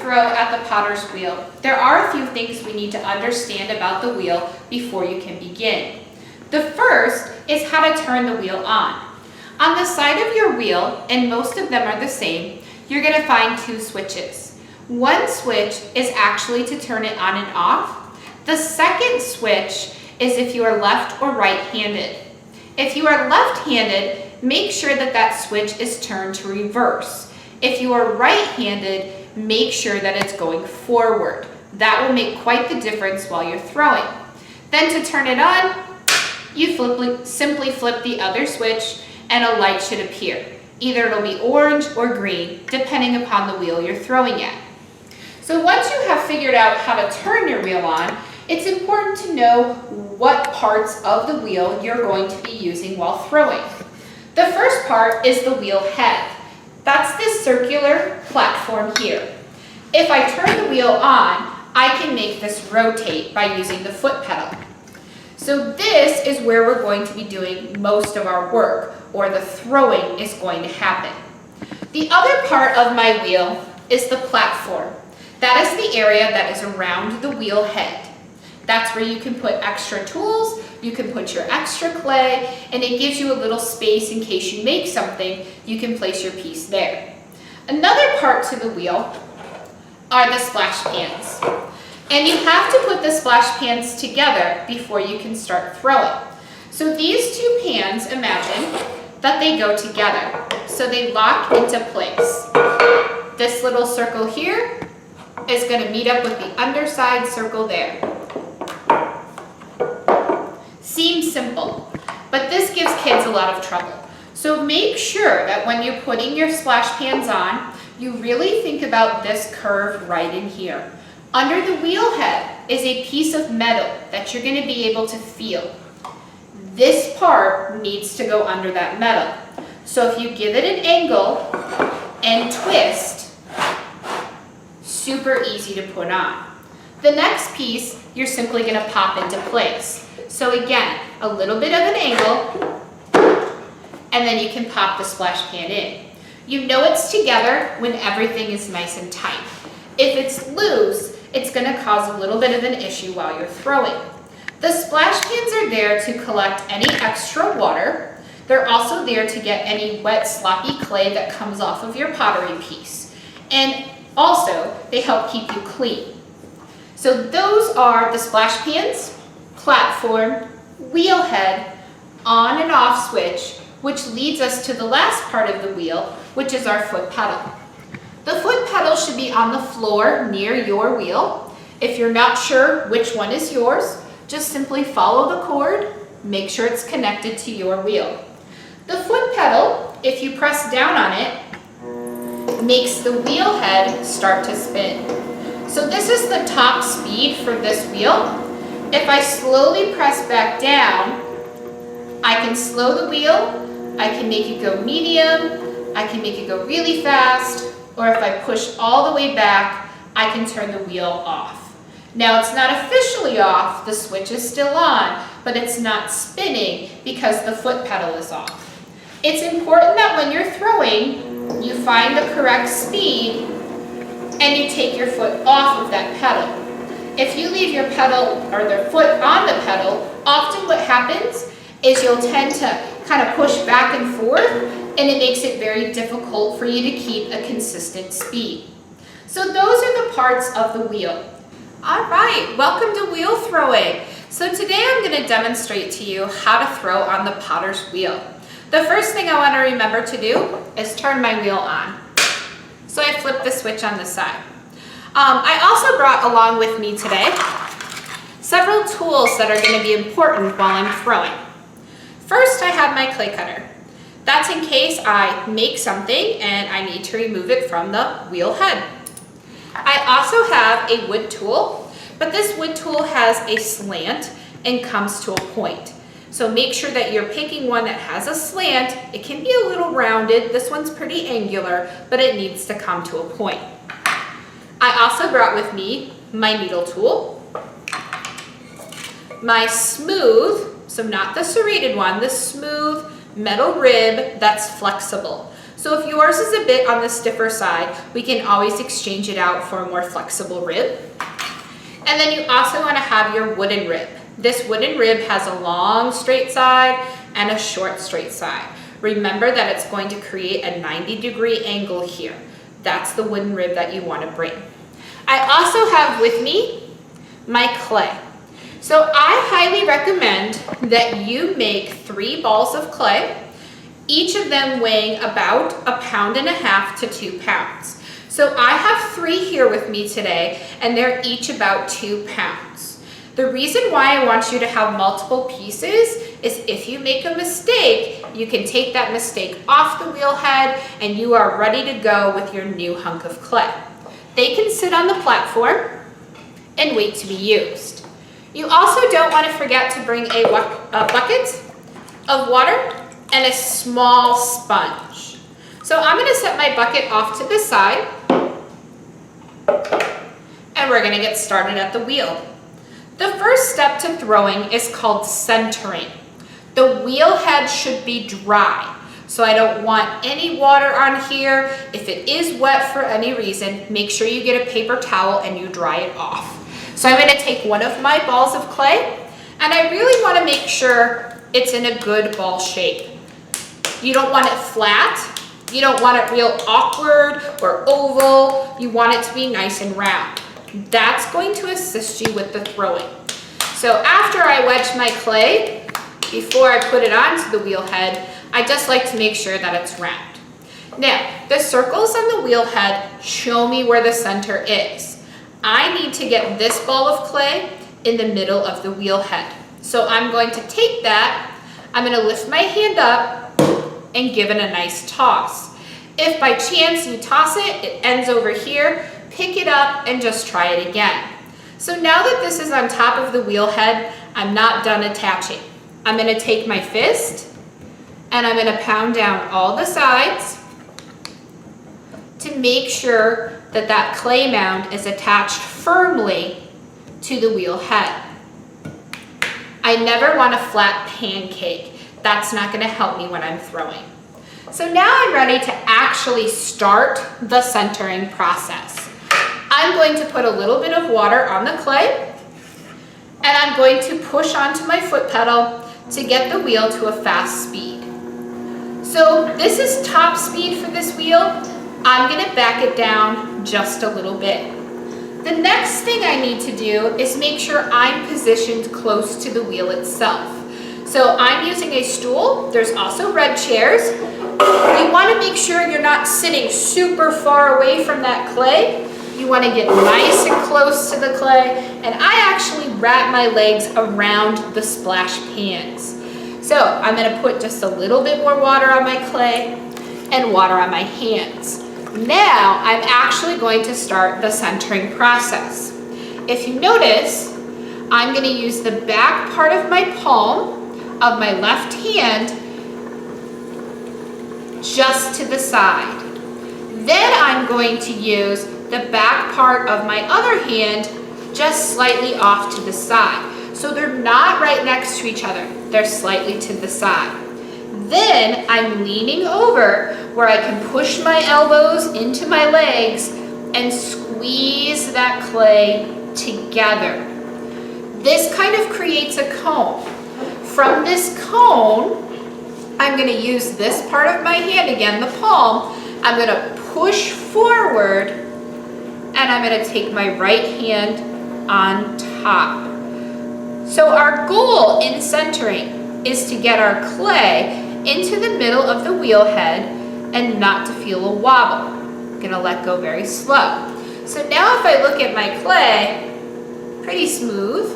throw at the potter's wheel, there are a few things we need to understand about the wheel before you can begin. The first is how to turn the wheel on. On the side of your wheel, and most of them are the same, you're going to find two switches. One switch is actually to turn it on and off. The second switch is if you are left or right-handed. If you are left-handed, make sure that that switch is turned to reverse. If you are right-handed, make sure that it's going forward. That will make quite the difference while you're throwing. Then to turn it on, you simply flip the other switch and a light should appear. Either it'll be orange or green, depending upon the wheel you're throwing at. So once you have figured out how to turn your wheel on, it's important to know what parts of the wheel you're going to be using while throwing. The first part is the wheel head. That's this circular platform here. If I turn the wheel on, I can make this rotate by using the foot pedal. So this is where we're going to be doing most of our work, or the throwing is going to happen. The other part of my wheel is the platform. That is the area that is around the wheel head. That's where you can put extra tools, you can put your extra clay, and it gives you a little space in case you make something, you can place your piece there. Another part to the wheel are the splash pans. And you have to put the splash pans together before you can start throwing. So these two pans, imagine that they go together. So they lock into place. This little circle here is going to meet up with the underside circle there. Seems simple, but this gives kids a lot of trouble. So make sure that when you're putting your splash pans on, you really think about this curve right in here. Under the wheel head is a piece of metal that you're going to be able to feel. This part needs to go under that metal. So if you give it an angle and twist, super easy to put on. The next piece, you're simply going to pop into place. So again, a little bit of an angle, and then you can pop the splash pan in. You know it's together when everything is nice and tight. If it's loose, it's going to cause a little bit of an issue while you're throwing. The splash pans are there to collect any extra water. They're also there to get any wet, sloppy clay that comes off of your pottery piece. And also, they help keep you clean. So those are the splash pans, platform, wheel head, on and off switch, which leads us to the last part of the wheel, which is our foot pedal. The foot pedal should be on the floor near your wheel. If you're not sure which one is yours, just simply follow the cord, make sure it's connected to your wheel. The foot pedal, if you press down on it, makes the wheel head start to spin. So this is the top speed for this wheel. If I slowly press back down, I can slow the wheel, I can make it go medium, I can make it go really fast, or if I push all the way back, I can turn the wheel off. Now it's not officially off, the switch is still on, but it's not spinning because the foot pedal is off. It's important that when you're throwing, you find the correct speed and you take your foot off of that pedal. If you leave your pedal or the foot on the pedal, often what happens is you'll tend to kind of push back and forth, and it makes it very difficult for you to keep a consistent speed. So those are the parts of the wheel. All right, welcome to wheel throwing. So today I'm going to demonstrate to you how to throw on the potter's wheel. The first thing I want to remember to do is turn my wheel on. So I flip the switch on the side. I also brought along with me today several tools that are going to be important while I'm throwing. First, I have my clay cutter. That's in case I make something and I need to remove it from the wheel head. I also have a wood tool, but this wood tool has a slant and comes to a point. So make sure that you're picking one that has a slant. It can be a little rounded. This one's pretty angular, but it needs to come to a point. I also brought with me my needle tool, my smooth, so not the serrated one, the smooth metal rib that's flexible. So if yours is a bit on the stiffer side, we can always exchange it out for a more flexible rib. And then you also want to have your wooden rib. This wooden rib has a long straight side and a short straight side. Remember that it's going to create a 90-degree angle here. That's the wooden rib that you want to bring. I also have with me my clay. So I highly recommend that you make 3 balls of clay, each of them weighing about 1.5 pounds to 2 pounds. So I have 3 here with me today, and they're each about 2 pounds. The reason why I want you to have multiple pieces is if you make a mistake, you can take that mistake off the wheel head and you are ready to go with your new hunk of clay. They can sit on the platform and wait to be used. You also don't want to forget to bring a bucket of water and a small sponge. So I'm going to set my bucket off to the side and we're going to get started at the wheel. The first step to throwing is called centering. The wheel head should be dry, so I don't want any water on here. If it is wet for any reason, make sure you get a paper towel and you dry it off. So I'm going to take one of my balls of clay, and I really want to make sure it's in a good ball shape. You don't want it flat. You don't want it real awkward or oval. You want it to be nice and round. That's going to assist you with the throwing. So after I wedge my clay, before I put it onto the wheel head, I just like to make sure that it's round. Now, the circles on the wheel head show me where the center is. I need to get this ball of clay in the middle of the wheel head. So I'm going to take that, I'm going to lift my hand up and give it a nice toss. If by chance you toss it, it ends over here, pick it up and just try it again. So now that this is on top of the wheel head, I'm not done attaching. I'm going to take my fist and I'm going to pound down all the sides to make sure that that clay mound is attached firmly to the wheel head. I never want a flat pancake. That's not going to help me when I'm throwing. So now I'm ready to actually start the centering process. I'm going to put a little bit of water on the clay and I'm going to push onto my foot pedal to get the wheel to a fast speed. So this is top speed for this wheel. I'm going to back it down just a little bit. The next thing I need to do is make sure I'm positioned close to the wheel itself. So I'm using a stool. There's also red chairs. You want to make sure you're not sitting super far away from that clay. You want to get nice and close to the clay, and I actually wrap my legs around the splash pans. So I'm going to put just a little bit more water on my clay and water on my hands. Now I'm actually going to start the centering process. If you notice, I'm going to use the back part of my palm of my left hand just to the side. Then I'm going to use the back part of my other hand just slightly off to the side. So they're not right next to each other, they're slightly to the side. Then I'm leaning over where I can push my elbows into my legs and squeeze that clay together. This kind of creates a cone. From this cone, I'm going to use this part of my hand again, the palm. I'm going to push forward and I'm going to take my right hand on top. So our goal in centering is to get our clay into the middle of the wheel head and not to feel a wobble. I'm going to let go very slow. So now if I look at my clay, pretty smooth.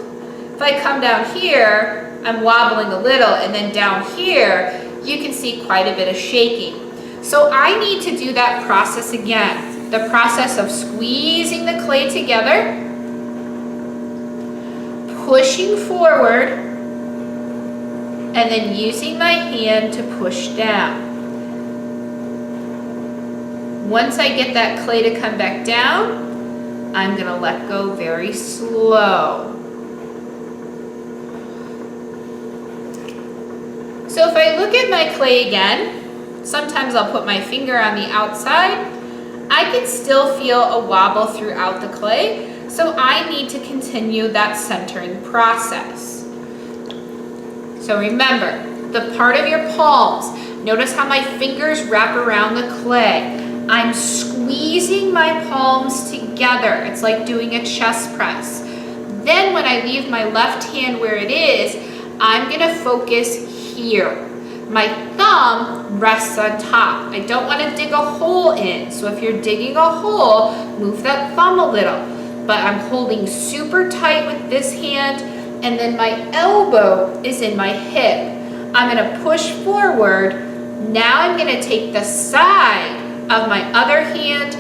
If I come down here, I'm wobbling a little, and then down here, you can see quite a bit of shaking. So I need to do that process again. The process of squeezing the clay together, pushing forward, and then using my hand to push down. Once I get that clay to come back down, I'm going to let go very slow. So if I look at my clay again, Sometimes I'll put my finger on the outside. I can still feel a wobble throughout the clay, so I need to continue that centering process. So remember, the part of your palms, notice how my fingers wrap around the clay. I'm squeezing my palms together. It's like doing a chest press. Then when I leave my left hand where it is, I'm gonna focus here. My thumb rests on top. I don't want to dig a hole in. So if you're digging a hole, move that thumb a little. But I'm holding super tight with this hand, and then my elbow is in my hip. I'm gonna push forward. Now I'm gonna take the side of my other hand,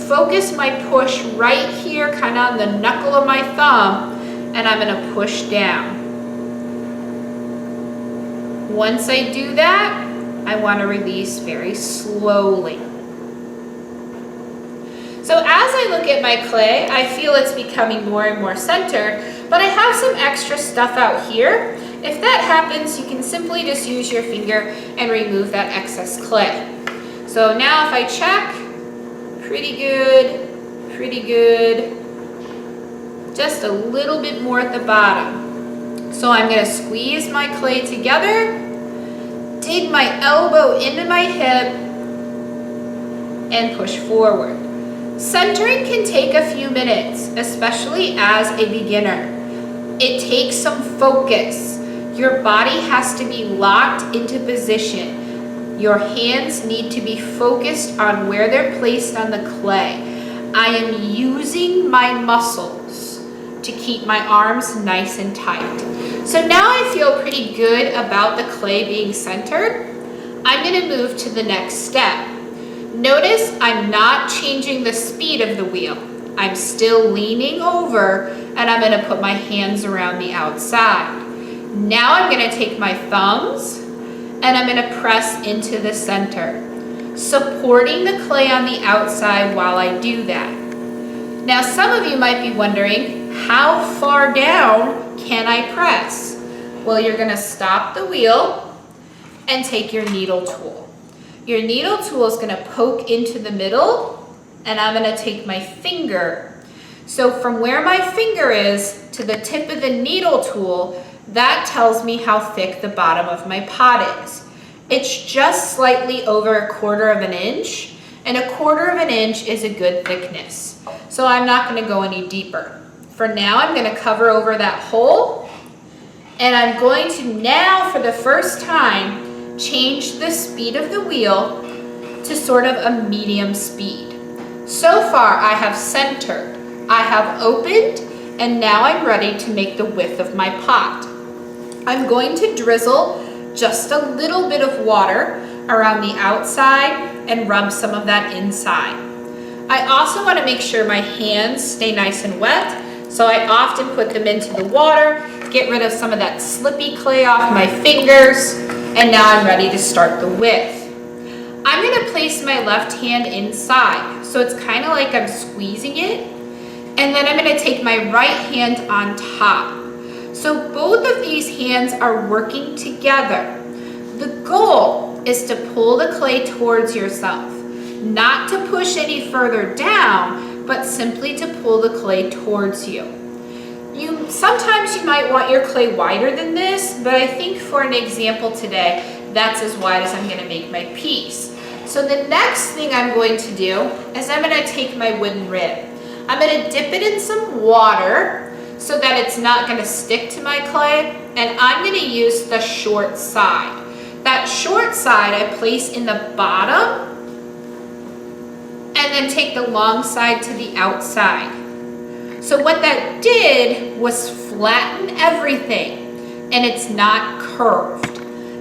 focus my push right here, kind of on the knuckle of my thumb, and I'm gonna push down. Once I do that, I want to release very slowly. So as I look at my clay, I feel it's becoming more and more centered, but I have some extra stuff out here. If that happens, you can simply just use your finger and remove that excess clay. So now if I check, pretty good, pretty good. Just a little bit more at the bottom. So I'm going to squeeze my clay together, dig my elbow into my hip, and push forward. Centering can take a few minutes, especially as a beginner. It takes some focus. Your body has to be locked into position. Your hands need to be focused on where they're placed on the clay. I am using my muscles to keep my arms nice and tight. So now I feel pretty good about the clay being centered. I'm going to move to the next step. Notice I'm not changing the speed of the wheel. I'm still leaning over, and I'm going to put my hands around the outside. Now I'm going to take my thumbs and I'm going to press into the center, supporting the clay on the outside while I do that. Now some of you might be wondering, how far down can I press? Well, you're going to stop the wheel and take your needle tool. Your needle tool is going to poke into the middle, and I'm going to take my finger. So from where my finger is to the tip of the needle tool, that tells me how thick the bottom of my pot is. It's just slightly over 1/4 of an inch, and 1/4 of an inch is a good thickness. So I'm not going to go any deeper. For now, I'm going to cover over that hole, and I'm going to now, for the first time, change the speed of the wheel to sort of a medium speed. So far, I have centered, I have opened, and now I'm ready to make the width of my pot. I'm going to drizzle just a little bit of water around the outside and rub some of that inside. I also want to make sure my hands stay nice and wet, so I often put them into the water, get rid of some of that slippy clay off my fingers, and now I'm ready to start the width. I'm going to place my left hand inside, so it's kind of like I'm squeezing it, and then I'm going to take my right hand on top. So both of these hands are working together. The goal is to pull the clay towards yourself, not to push any further down, but simply to pull the clay towards you. Sometimes you might want your clay wider than this, but I think for an example today, that's as wide as I'm going to make my piece. So the next thing I'm going to do is I'm going to take my wooden rib. I'm going to dip it in some water so that it's not going to stick to my clay, and I'm going to use the short side. That short side I place in the bottom and then take the long side to the outside. So what that did was flatten everything, and it's not curved.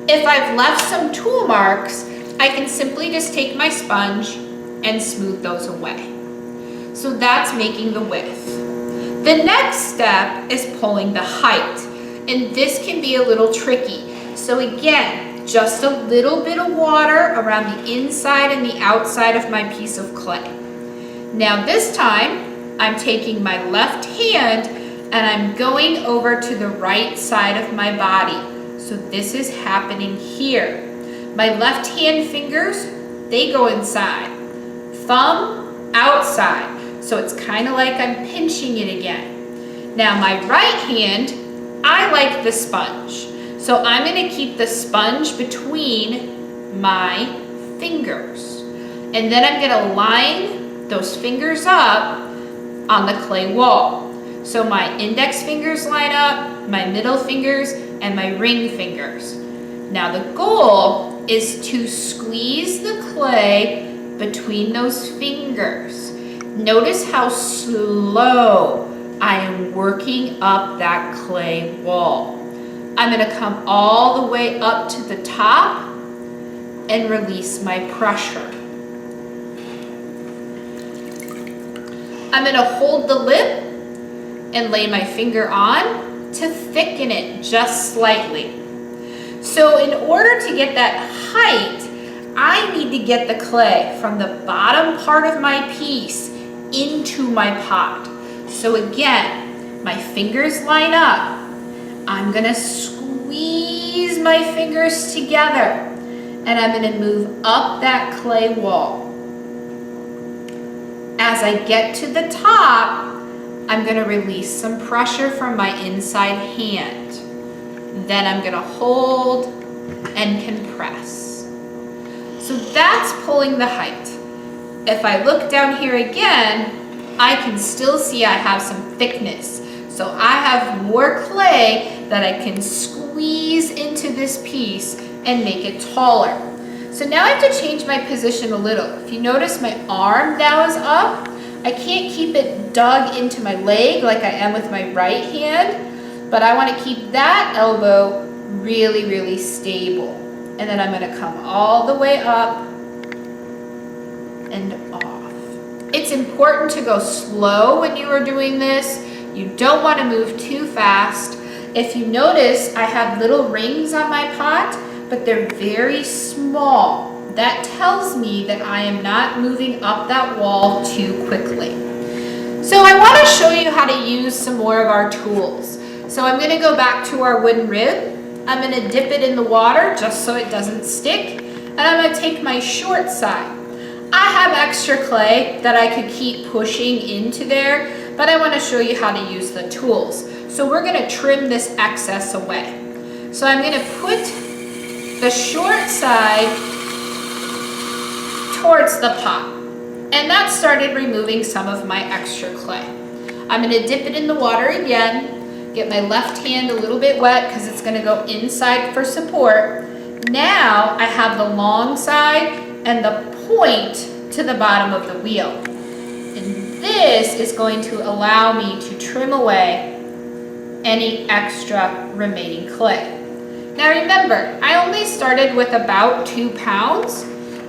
If I've left some tool marks, I can simply just take my sponge and smooth those away. So that's making the width. The next step is pulling the height, and this can be a little tricky. So again, just a little bit of water around the inside and the outside of my piece of clay. Now this time, I'm taking my left hand and I'm going over to the right side of my body. So this is happening here. My left hand fingers, they go inside. Thumb, outside. So it's kind of like I'm pinching it again. Now my right hand, I like the sponge. So I'm going to keep the sponge between my fingers. And then I'm going to line those fingers up on the clay wall. So my index fingers line up, my middle fingers, and my ring fingers. Now the goal is to squeeze the clay between those fingers. Notice how slow I am working up that clay wall. I'm going to come all the way up to the top and release my pressure. I'm going to hold the lip and lay my finger on to thicken it just slightly. So in order to get that height, I need to get the clay from the bottom part of my piece into my pot. So again, my fingers line up. I'm going to squeeze my fingers together and I'm going to move up that clay wall. As I get to the top, I'm going to release some pressure from my inside hand. Then I'm going to hold and compress. So that's pulling the height. If I look down here again, I can still see I have some thickness. So I have more clay that I can squeeze into this piece and make it taller. So now I have to change my position a little. If you notice, my arm now is up. I can't keep it dug into my leg like I am with my right hand, but I want to keep that elbow really, really stable. And then I'm going to come all the way up and off. It's important to go slow when you are doing this. You don't want to move too fast. If you notice, I have little rings on my pot, but they're very small. That tells me that I am not moving up that wall too quickly. So I want to show you how to use some more of our tools. So I'm going to go back to our wooden rib. I'm going to dip it in the water just so it doesn't stick. And I'm going to take my short side. I have extra clay that I could keep pushing into there, but I want to show you how to use the tools. So we're going to trim this excess away. So I'm going to put the short side towards the pot. And that started removing some of my extra clay. I'm going to dip it in the water again, get my left hand a little bit wet because it's going to go inside for support. Now I have the long side and the point to the bottom of the wheel. And this is going to allow me to trim away any extra remaining clay. Now remember, I only started with about 2 pounds.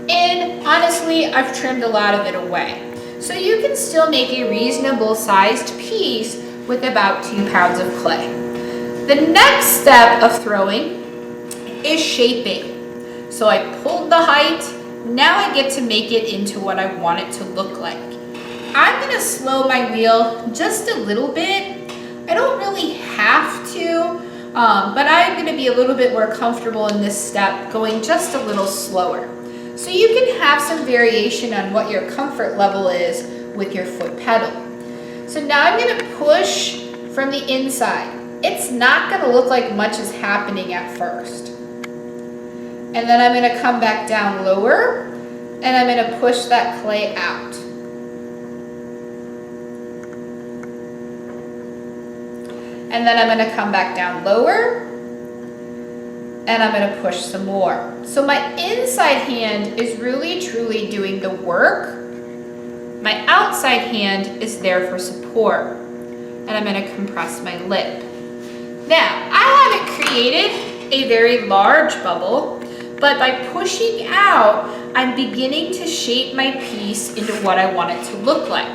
And honestly, I've trimmed a lot of it away. So you can still make a reasonable sized piece with about 2 pounds of clay. The next step of throwing is shaping. So I pulled the height. Now I get to make it into what I want it to look like. I'm going to slow my wheel just a little bit. I don't really have to, but I'm going to be a little bit more comfortable in this step, going just a little slower. So you can have some variation on what your comfort level is with your foot pedal. So now I'm going to push from the inside. It's not going to look like much is happening at first. And then I'm going to come back down lower and I'm going to push that clay out. And then I'm going to come back down lower and I'm going to push some more. So my inside hand is really truly doing the work. My outside hand is there for support. And I'm going to compress my lip. Now, I haven't created a very large bubble, but by pushing out, I'm beginning to shape my piece into what I want it to look like.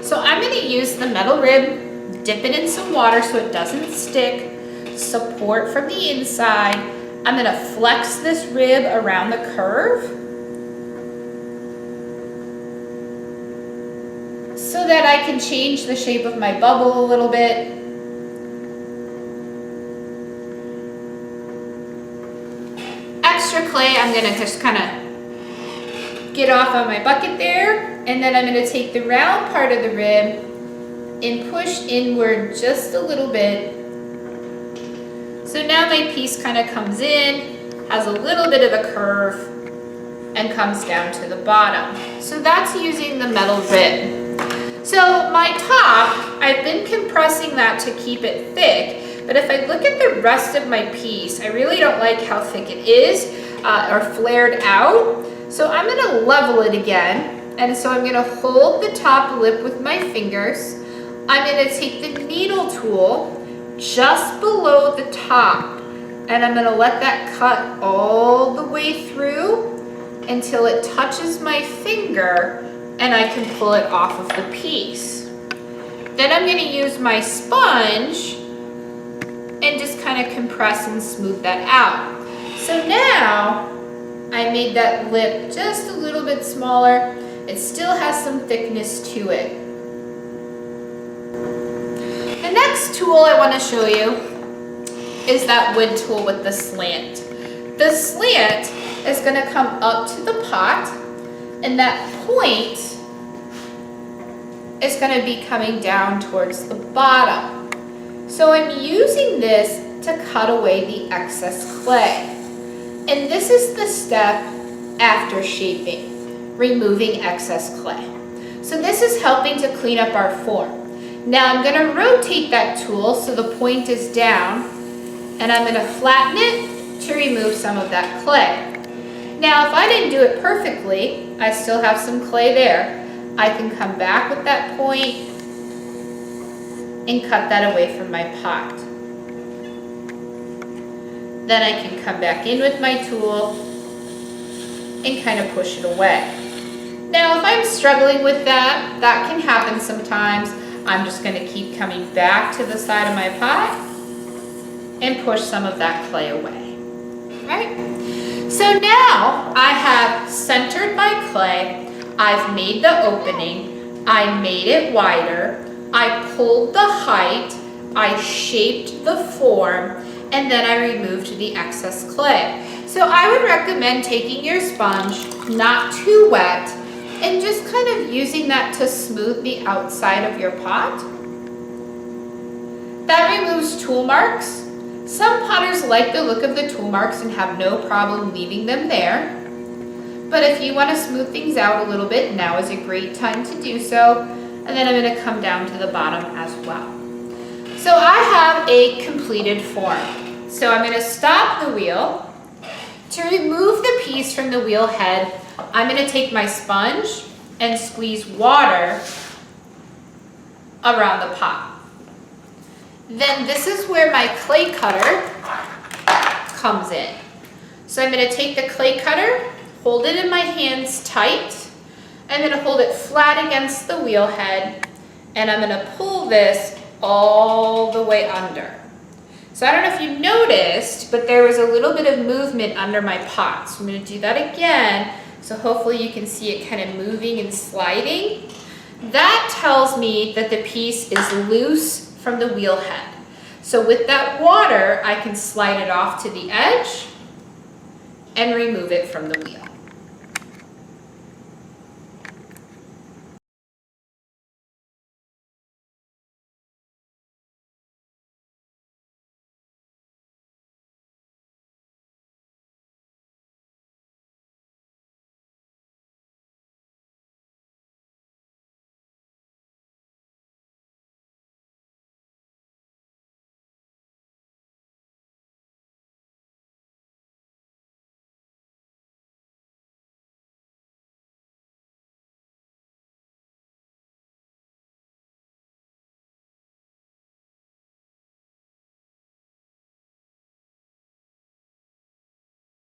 So I'm going to use the metal rib, dip it in some water so it doesn't stick, support from the inside. I'm going to flex this rib around the curve so that I can change the shape of my bubble a little bit. Extra clay I'm I'm gonna just kind of get off on my bucket there, and then I'm gonna take the round part of the rib and push inward just a little bit. So now my piece kind of comes in, has a little bit of a curve, and comes down to the bottom. So that's using the metal rib. So my top, I've been compressing that to keep it thick, but if I look at the rest of my piece, I really don't like how thick it is or flared out. So I'm gonna level it again, and so I'm gonna hold the top lip with my fingers. I'm gonna take the needle tool just below the top, and I'm gonna let that cut all the way through until it touches my finger and I can pull it off of the piece. Then I'm gonna use my sponge and just kind of compress and smooth that out. So now I made that lip just a little bit smaller. It still has some thickness to it. The next tool I want to show you is that wood tool with the slant. The slant is going to come up to the pot, and that point is going to be coming down towards the bottom. So I'm using this to cut away the excess clay. And this is the step after shaping, removing excess clay. So this is helping to clean up our form. Now I'm going to rotate that tool so the point is down, and I'm going to flatten it to remove some of that clay. Now if I didn't do it perfectly, I still have some clay there. I can come back with that point and cut that away from my pot. Then I can come back in with my tool and kind of push it away. Now if I'm struggling with that, that can happen sometimes. I'm just going to keep coming back to the side of my pot and push some of that clay away. Right? So now I have centered my clay. I've made the opening. I made it wider. I pulled the height. I shaped the form, and then I removed the excess clay. So I would recommend taking your sponge, not too wet, and just kind of using that to smooth the outside of your pot. That removes tool marks. Some potters like the look of the tool marks and have no problem leaving them there. But if you want to smooth things out a little bit, now is a great time to do so. And then I'm going to come down to the bottom as well. So I have a completed form. So I'm going to stop the wheel. To remove the piece from the wheel head, I'm going to take my sponge and squeeze water around the pot. Then this is where my clay cutter comes in. So I'm going to take the clay cutter, hold it in my hands tight. I'm going to hold it flat against the wheel head, and I'm going to pull this all the way under. So I don't know if you noticed, but there was a little bit of movement under my pot. So I'm going to do that again. So hopefully you can see it kind of moving and sliding. That tells me that the piece is loose from the wheel head. So with that water, I can slide it off to the edge and remove it from the wheel.